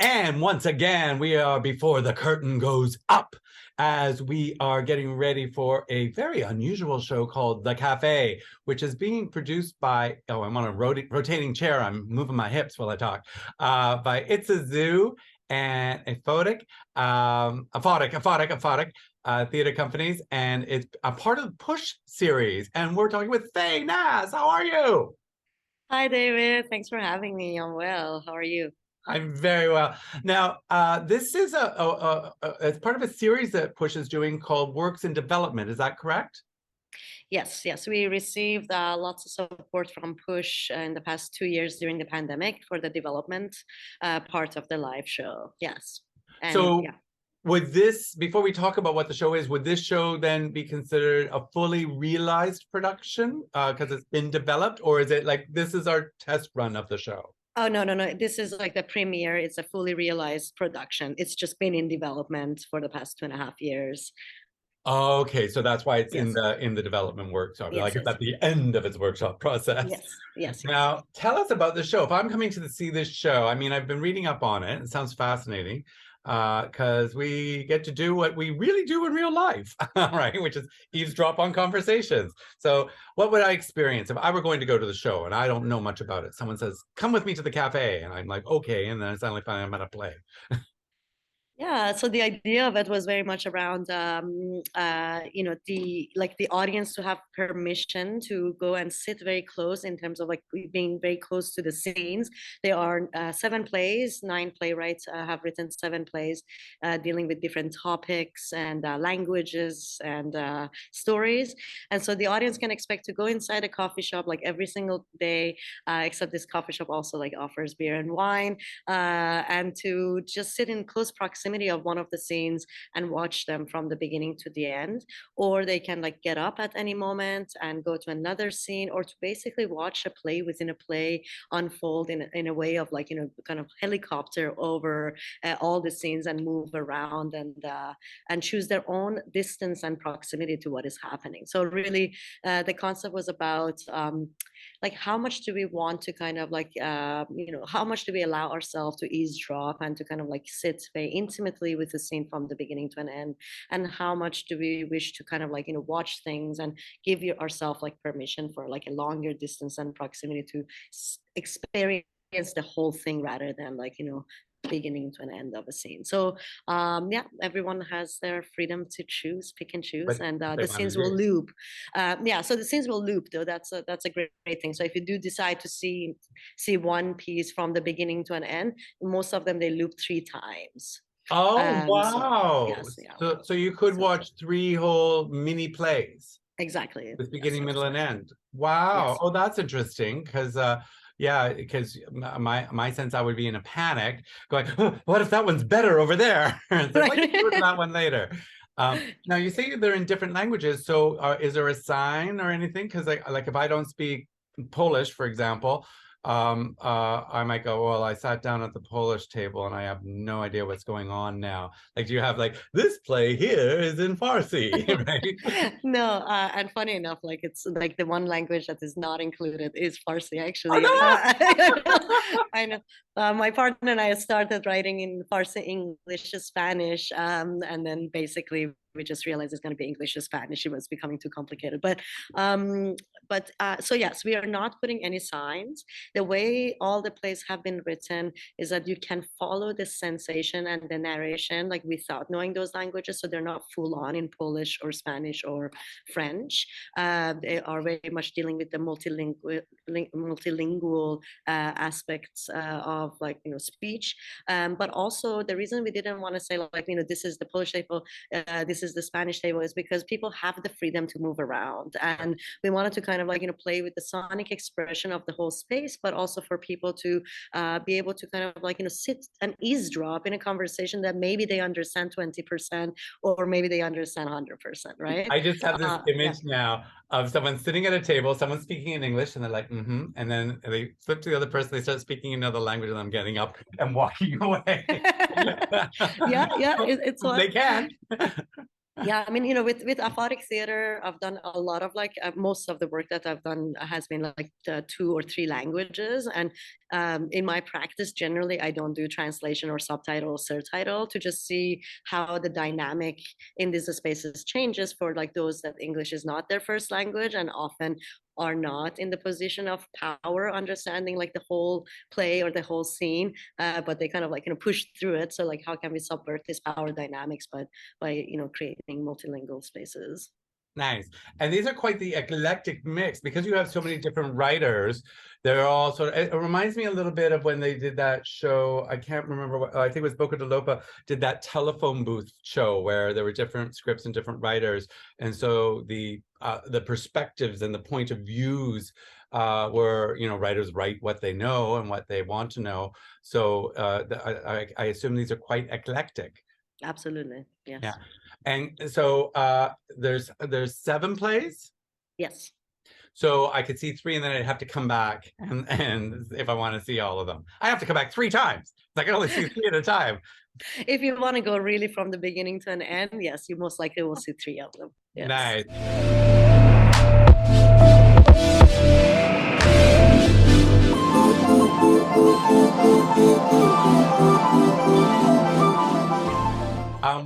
And once again, we are before the curtain goes up as we are getting ready for a very unusual show called The Café, which is being produced by, oh, I'm on a rotating chair. I'm moving my hips while I talk, by ITSAZOO and Aphotic, theater companies. And it's a part of the Push series. And we're talking with Faye Nass. How are you? Hi, David. Thanks for having me. I'm well. How are you? I'm very well. Now, this is it's part of a series that Push is doing called Works in Development. Is that correct? Yes. We received lots of support from Push in the past 2 years during the pandemic for the development part of the live show. Yes. And So, yeah. would this, before we talk about what the show is, would this show then be considered a fully realized production because it's been developed, or is it like this is our test run of the show? Oh, no. This is like the premiere. It's a fully realized production. It's just been in development for the past 2.5 years. Okay, so that's why it's in Yes. the development workshop. Yes, Like it's yes. at the end of its workshop process. Yes. Now, tell us about the show. If I'm coming to see this show, I mean, I've been reading up on it. It sounds fascinating because we get to do what we really do in real life, right? Which is eavesdrop on conversations. So, what would I experience if I were going to go to the show and I don't know much about it? Someone says, "Come with me to the cafe," and I'm like, "Okay," and then I suddenly find I'm at a play. Yeah, so the idea of it was very much around, the audience to have permission to go and sit very close in terms of like being very close to the scenes. There are 7 plays, 9 playwrights have written 7 plays dealing with different topics and languages and stories. And so the audience can expect to go inside a coffee shop like every single day, except this coffee shop also like offers beer and wine, and to just sit in close proximity of one of the scenes and watch them from the beginning to the end. Or they can like get up at any moment and go to another scene, or to basically watch a play within a play unfold in a way of like, kind of helicopter over all the scenes and move around and choose their own distance and proximity to what is happening. So really, the concept was about like how much do we want to kind of like how much do we allow ourselves to eavesdrop and to kind of like sit very intimately with the scene from the beginning to an end, and how much do we wish to kind of like watch things and give ourselves like permission for like a longer distance and proximity to experience the whole thing rather than like beginning to an end of a scene. So yeah, everyone has their freedom to choose, pick and choose, But and they the want to scenes do will it. loop. Yeah, so the scenes will loop though. That's a great thing. So if you do decide to see one piece from the beginning to an end, most of them they loop 3 times. Oh, So wow. yes, yeah. So you could So watch three whole mini plays exactly. with Yes, beginning, middle, yes, and end. Wow. yes. Oh, that's interesting because yeah, because my sense I would be in a panic going, "Huh, what if that one's better over there?" It's like, wait, go to Right. that one later. Now you say they're in different languages, so is there a sign or anything? Because like if I don't speak Polish, for example, I might go, well, I sat down at the Polish table and I have no idea what's going on now. Like, do you have like this play here is in Farsi, right? No, and funny enough, like it's like the one language that is not included is Farsi, Oh actually. no! I know. My partner and I started writing in Farsi, English, Spanish, and then basically we just realized it's going to be English or Spanish. It was becoming too complicated. Um, so yes, we are not putting any signs. The way all the plays have been written is that you can follow the sensation and the narration like without knowing those languages, so they're not full on in Polish or Spanish or French. They are very much dealing with the multilingual aspects of like speech, but also the reason we didn't want to say like this is the Polish table, this is the Spanish table, is because people have the freedom to move around, and we wanted to kind of like play with the sonic expression of the whole space, but also for people to be able to kind of like sit and eavesdrop in a conversation that maybe they understand 20% or maybe they understand 100%, right? I just have this Yeah. image now of someone sitting at a table, someone speaking in English, and they're like, mm-hmm. And then they flip to the other person, they start speaking another language, and I'm getting up and walking away. Yeah, it's They what can. Yeah, I mean, with aphotic theater, I've done a lot of like most of the work that I've done has been like 2 or 3 languages, and in my practice, generally, I don't do translation or subtitle or surtitle to just see how the dynamic in these spaces changes for like those that English is not their first language and often are not in the position of power understanding like the whole play or the whole scene, but they kind of like push through it. So like, how can we subvert this power dynamics, but by creating multilingual spaces. Nice. And these are quite the eclectic mix because you have so many different writers. They're all sort of, it reminds me a little bit of when they did that show. I can't remember what, I think it was Boca de Lopa did that telephone booth show where there were different scripts and different writers. And so the perspectives and the point of views were, writers write what they know and what they want to know. So I assume these are quite eclectic. Absolutely. Yes. Yeah. And so there's 7 plays. Yes. So I could see 3 and then I'd have to come back and if I want to see all of them. I have to come back 3 times. I can only see 3 at a time. If you want to go really from the beginning to an end, yes, you most likely will see 3 of them. Yes. Nice.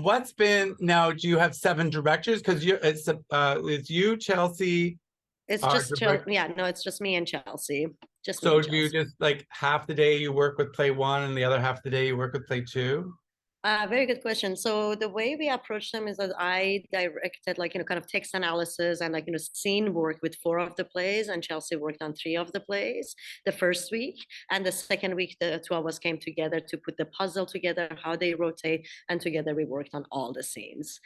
What's been now? Do you have 7 directors? Because it's you, Chelsea. It's just yeah, no, it's just me and Chelsea. Just so do you just like half the day you work with play 1 and the other half the day you work with play 2? Very good question. So the way we approach them is that I directed like, kind of text analysis and like, scene work with 4 of the plays, and Chelsea worked on 3 of the plays the first week. And the second week, the 2 of us came together to put the puzzle together, how they rotate, and together we worked on all the scenes.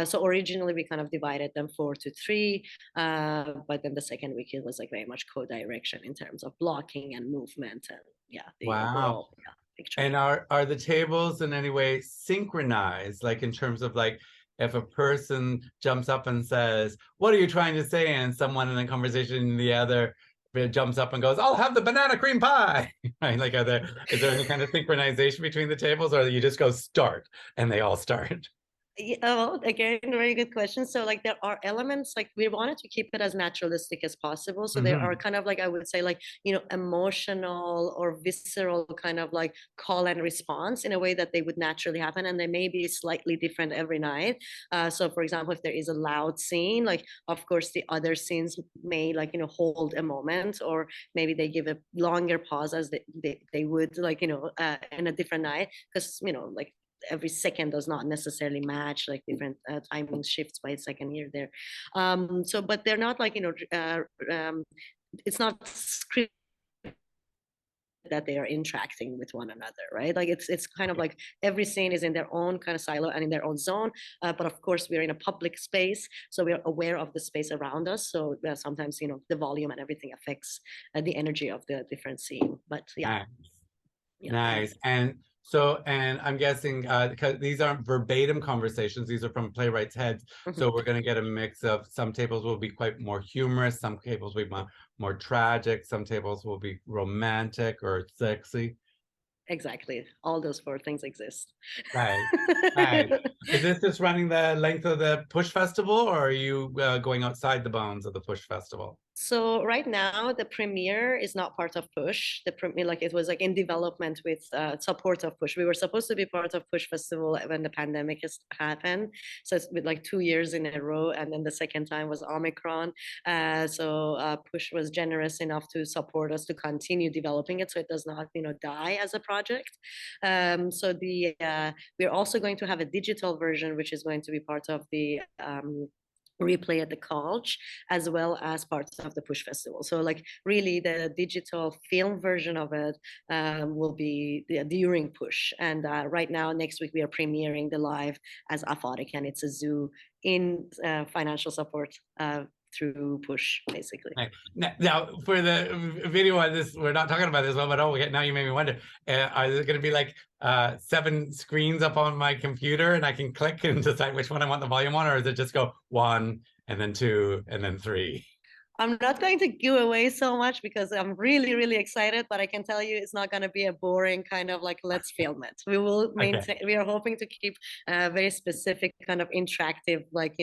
So originally we kind of divided them 4 to 3, but then the second week it was like very much co-direction in terms of blocking and movement and the overall picture. And are the tables in any way synchronized, like in terms of like if a person jumps up and says, "What are you trying to say?" and someone in a conversation the other jumps up and goes, "I'll have the banana cream pie." Right? Like is there any kind of synchronization between the tables, or you just go start and they all start? Yeah, well, again, very good question. So like there are elements like we wanted to keep it as naturalistic as possible. So there are kind of like I would say like emotional or visceral kind of like call and response in a way that they would naturally happen, and they may be slightly different every night. So for example, if there is a loud scene, like of course the other scenes may like hold a moment, or maybe they give a longer pause as they would like in a different night, because like every second does not necessarily match, like different timing shifts by a second here there. So but they're not like it's not scripted that they are interacting with one another, right? Like it's kind of like every scene is in their own kind of silo and in their own zone, but of course we're in a public space, so we're aware of the space around us. So sometimes the volume and everything affects the energy of the different scene. But yeah. Nice. And so, and I'm guessing because these aren't verbatim conversations, these are from playwrights' heads. So we're going to get a mix of some tables will be quite more humorous, some tables will be more tragic, some tables will be romantic or sexy. Exactly. All those 4 things exist. Right. Right. Is this just running the length of the Push Festival, or are you going outside the bounds of the Push Festival? So right now the premiere is not part of Push. The premiere, like it was like in development with support of Push. We were supposed to be part of Push Festival when the pandemic has happened. So it's been like 2 years in a row, and then the second time was Omicron. So Push was generous enough to support us to continue developing it, so it does not die as a project. So we're also going to have a digital version, which is going to be part of the replay at the college, as well as parts of the Push Festival. So like really the digital film version of it will be during Push. And right now, next week, we are premiering the live As Aphotic, and ITSAZOO in financial support through Push, basically. Now, for the video on this, we're not talking about this one, but now you made me wonder, are there going to be like 7 screens up on my computer and I can click and decide which one I want the volume on, or does it just go 1 and then 2 and then 3? I'm not going to give away so much because I'm really, really excited, but I can tell you it's not going to be a boring kind of like, let's film it. We will Okay. maintain, we are hoping to keep a very specific kind of interactive, like,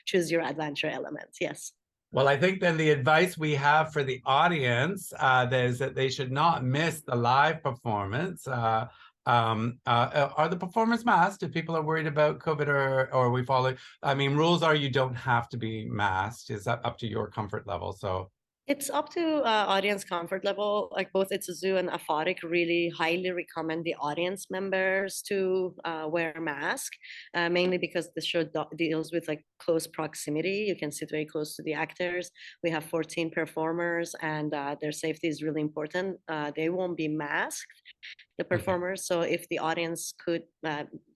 choose your adventure elements. Yes. Well, I think then the advice we have for the audience is that they should not miss the live performance. Are the performers masked if people are worried about COVID, or we follow? I mean, rules are you don't have to be masked. Is that up to your comfort level? So It's up to audience comfort level. Like both ITSAZOO and Aphotic really highly recommend the audience members to wear a mask, mainly because the show deals with like close proximity. You can sit very close to the actors. We have 14 performers, and their safety is really important. They won't be masked, the okay. performers. So if the audience could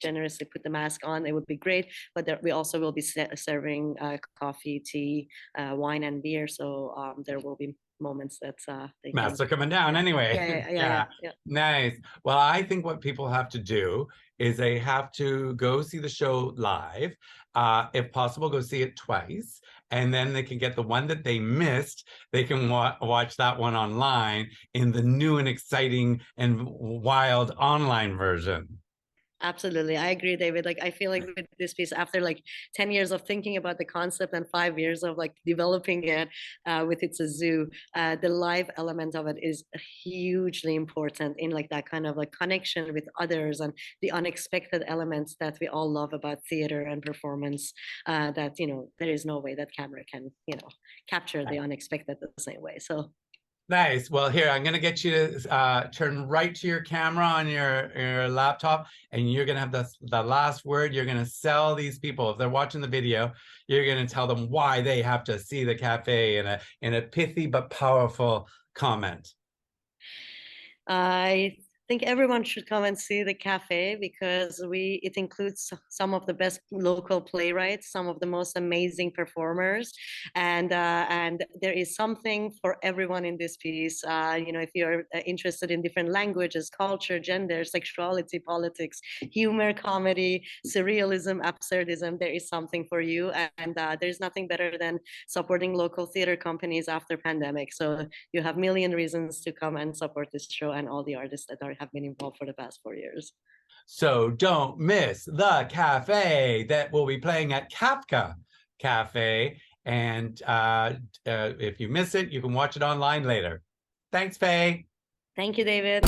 generously put the mask on, it would be great. But we also will be serving coffee, tea, wine, and beer. So there will be moments that they Masks can. are coming down Yeah, anyway. yeah. Nice. Well, I think what people have to do is they have to go see the show live. If possible, go see it twice. And then they can get the one that they missed. They can watch that one online in the new and exciting and wild online version. Absolutely. I agree, David. Like, I feel like with this piece, after like 10 years of thinking about the concept and 5 years of like developing it with ITSAZOO, the live element of it is hugely important in like that kind of like connection with others and the unexpected elements that we all love about theater and performance, that, there is no way that camera can, capture the unexpected the same way. So Nice. Well, here, I'm going to get you to turn right to your camera on your laptop, and you're going to have the last word. You're going to sell these people. If they're watching the video, you're going to tell them why they have to see the cafe in a pithy but powerful comment. I think everyone should come and see the cafe because it includes some of the best local playwrights, some of the most amazing performers, and there is something for everyone in this piece. If you're interested in different languages, culture, gender, sexuality, politics, humor, comedy, surrealism, absurdism, there is something for you. And there's nothing better than supporting local theater companies after pandemic. So you have million reasons to come and support this show and all the artists that have been involved for the past 4 years. So don't miss the cafe that will be playing at Kafka Cafe. And if you miss it, you can watch it online later. Thanks, Faye. Thank you, David.